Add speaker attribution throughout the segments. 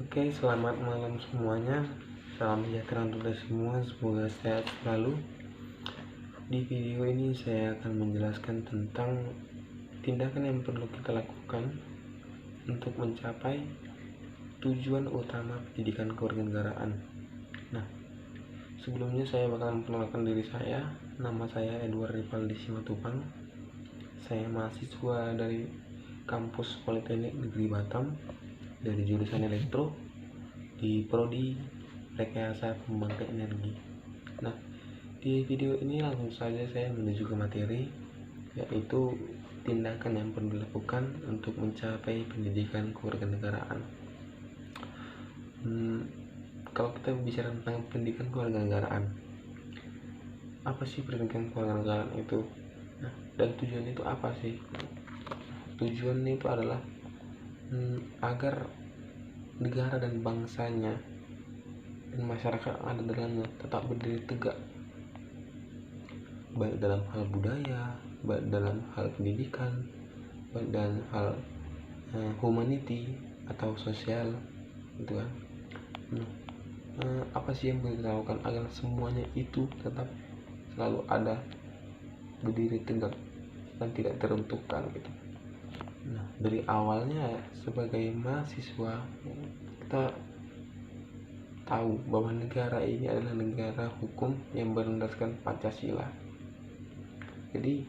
Speaker 1: Oke, selamat malam semuanya. Salam sejahtera untuk kita semua. Semoga sehat selalu. Di video ini saya akan menjelaskan tentang tindakan yang perlu kita lakukan untuk mencapai tujuan utama pendidikan kewarganegaraan. Nah, sebelumnya saya bakal memperkenalkan diri saya. Nama saya Edward Rivaldi Simatupang. Saya mahasiswa dari kampus Politeknik Negeri Batam dari jurusan Elektro di Prodi Rekayasa Pembangkit Energi. Nah, di video ini langsung saja saya menuju ke materi, yaitu tindakan yang perlu dilakukan untuk mencapai pendidikan kewarganegaraan. Kalau kita bicara tentang pendidikan kewarganegaraan, apa sih pendidikan kewarganegaraan itu? Nah, dan tujuannya itu apa sih? Tujuannya itu adalah agar negara dan bangsanya dan masyarakat yang ada dalamnya tetap berdiri tegak, baik dalam hal budaya, baik dalam hal pendidikan, baik dalam hal humanity atau sosial, gitu kan. Apa sih yang perlu dilakukan agar semuanya itu tetap selalu ada, berdiri tegak dan tidak teruntukkan gitu. Nah, dari awalnya sebagai mahasiswa kita tahu bahwa negara ini adalah negara hukum yang berlandaskan Pancasila. Jadi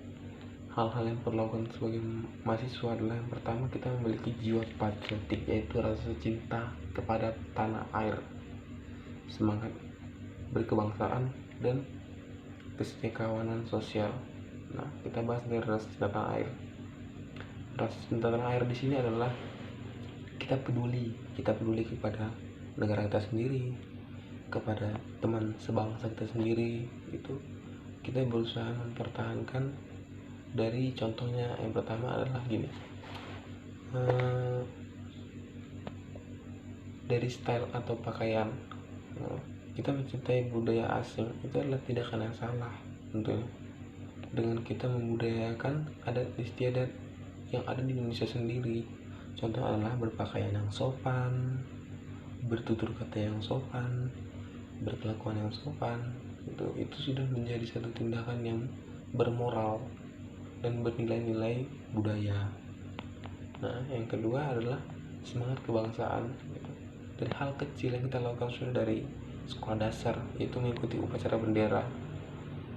Speaker 1: hal-hal yang perlu dilakukan sebagai mahasiswa adalah yang pertama, kita memiliki jiwa patriotik, yaitu rasa cinta kepada tanah air, semangat berkebangsaan dan kesetiakawanan sosial. Nah, kita bahas dari rasa cinta tanah air. Rasa cinta tanah air di sini adalah kita peduli kepada negara kita sendiri, kepada teman sebangsa kita sendiri. Itu kita berusaha mempertahankan. Dari contohnya yang pertama adalah gini, dari style atau pakaian. Kita mencintai budaya asing itu adalah tindakan yang salah tentunya. Dengan kita membudayakan adat istiadat yang ada di Indonesia sendiri, contoh adalah berpakaian yang sopan, bertutur kata yang sopan, berkelakuan yang sopan. Itu sudah menjadi satu tindakan yang bermoral dan bernilai-nilai budaya. Nah, yang kedua adalah semangat kebangsaan. Dari hal kecil yang kita lakukan sudah dari sekolah dasar, yaitu mengikuti upacara bendera.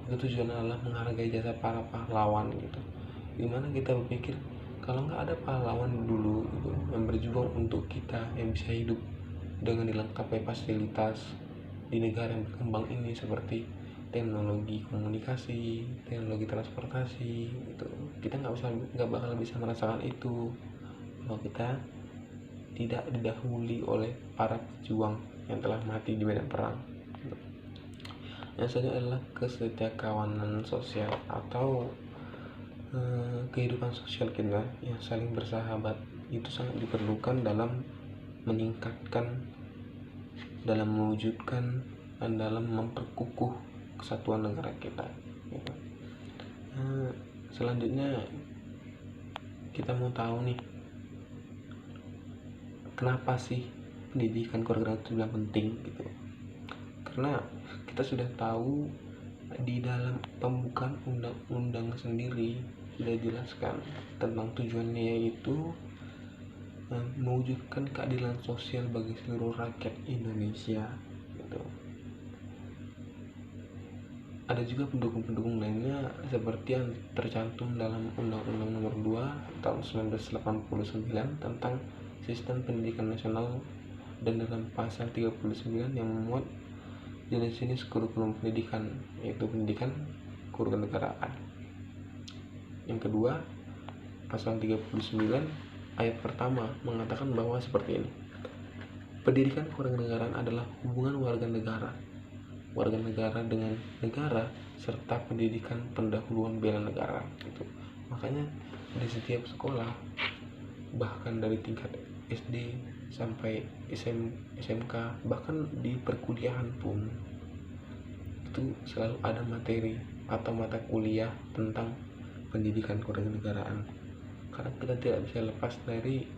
Speaker 1: Itu tujuannya adalah menghargai jasa para pahlawan gitu. Dimana kita berpikir kalau nggak ada pahlawan dulu gitu, yang berjuang untuk kita yang bisa hidup dengan dilengkapi fasilitas di negara yang berkembang ini, seperti teknologi komunikasi, teknologi transportasi, gitu, kita nggak bakal bisa merasakan itu kalau kita tidak didahului oleh para pejuang yang telah mati di medan perang. Yang selanjutnya adalah kesetiakawanan sosial atau kehidupan sosial kita yang saling bersahabat. Itu sangat diperlukan dalam meningkatkan, dalam mewujudkan, dan dalam memperkukuh kesatuan negara kita. Selanjutnya kita mau tahu nih, kenapa sih pendidikan kewarganegaraan itu bilang penting gitu. Karena kita sudah tahu di dalam pembukaan undang-undang sendiri sudah dijelaskan tentang tujuannya, yaitu mewujudkan keadilan sosial bagi seluruh rakyat Indonesia gitu. Ada juga pendukung-pendukung lainnya seperti yang tercantum dalam Undang-Undang Nomor 2 tahun 1989 tentang Sistem Pendidikan Nasional, dan dalam pasal 39 yang memuat jenis-jenis kurikulum pendidikan, yaitu pendidikan kewarganegaraan. Yang kedua, pasal 39 ayat pertama mengatakan bahwa seperti ini: pendidikan kewarganegaraan adalah hubungan warga negara dengan negara serta pendidikan pendahuluan bela negara. Gitu. Makanya di setiap sekolah, bahkan dari tingkat SD sampai SMK, bahkan di perkuliahan pun itu selalu ada materi atau mata kuliah tentang pendidikan kewarganegaraan. Karena kita tidak bisa lepas dari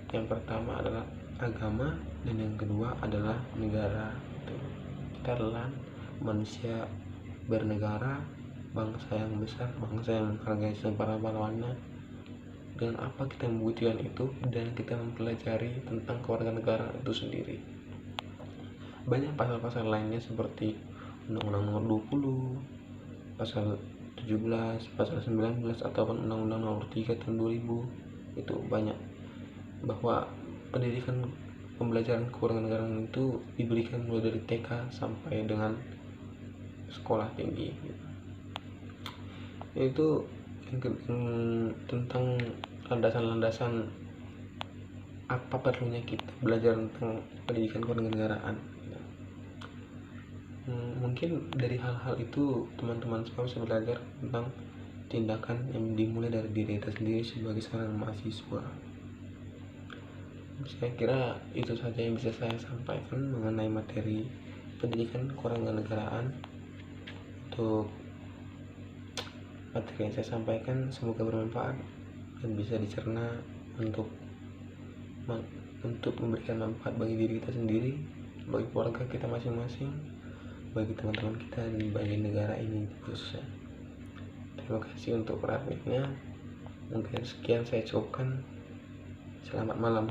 Speaker 1: yang pertama adalah agama, dan yang kedua adalah negara. Kita adalah manusia bernegara, bangsa yang besar, bangsa yang menghargai para pahlawannya. Dengan apa kita membuktikan itu? Dan kita mempelajari tentang kewarganegaraan itu sendiri. Banyak pasal-pasal lainnya seperti Undang-Undang Nomor 20, Pasal 17, Pasal 19, ataupun Undang-Undang Nomor 3 tahun 2000. Itu banyak, bahwa pendidikan pembelajaran kewarganegaraan itu diberikan mulai dari TK sampai dengan sekolah tinggi. Yaitu tentang landasan-landasan apa perlunya kita belajar tentang pendidikan kewarganegaraan. Mungkin dari hal-hal itu teman-teman semua bisa belajar tentang tindakan yang dimulai dari diri kita sendiri sebagai seorang mahasiswa. Saya kira itu saja yang bisa saya sampaikan mengenai materi pendidikan kewarganegaraan. Untuk materi yang saya sampaikan semoga bermanfaat dan bisa dicerna untuk memberikan manfaat bagi diri kita sendiri, bagi keluarga kita masing-masing, bagi teman-teman kita, dan bagi negara ini khususnya. Terima kasih untuk perhatiannya. Mungkin sekian saya cukupkan. Selamat malam.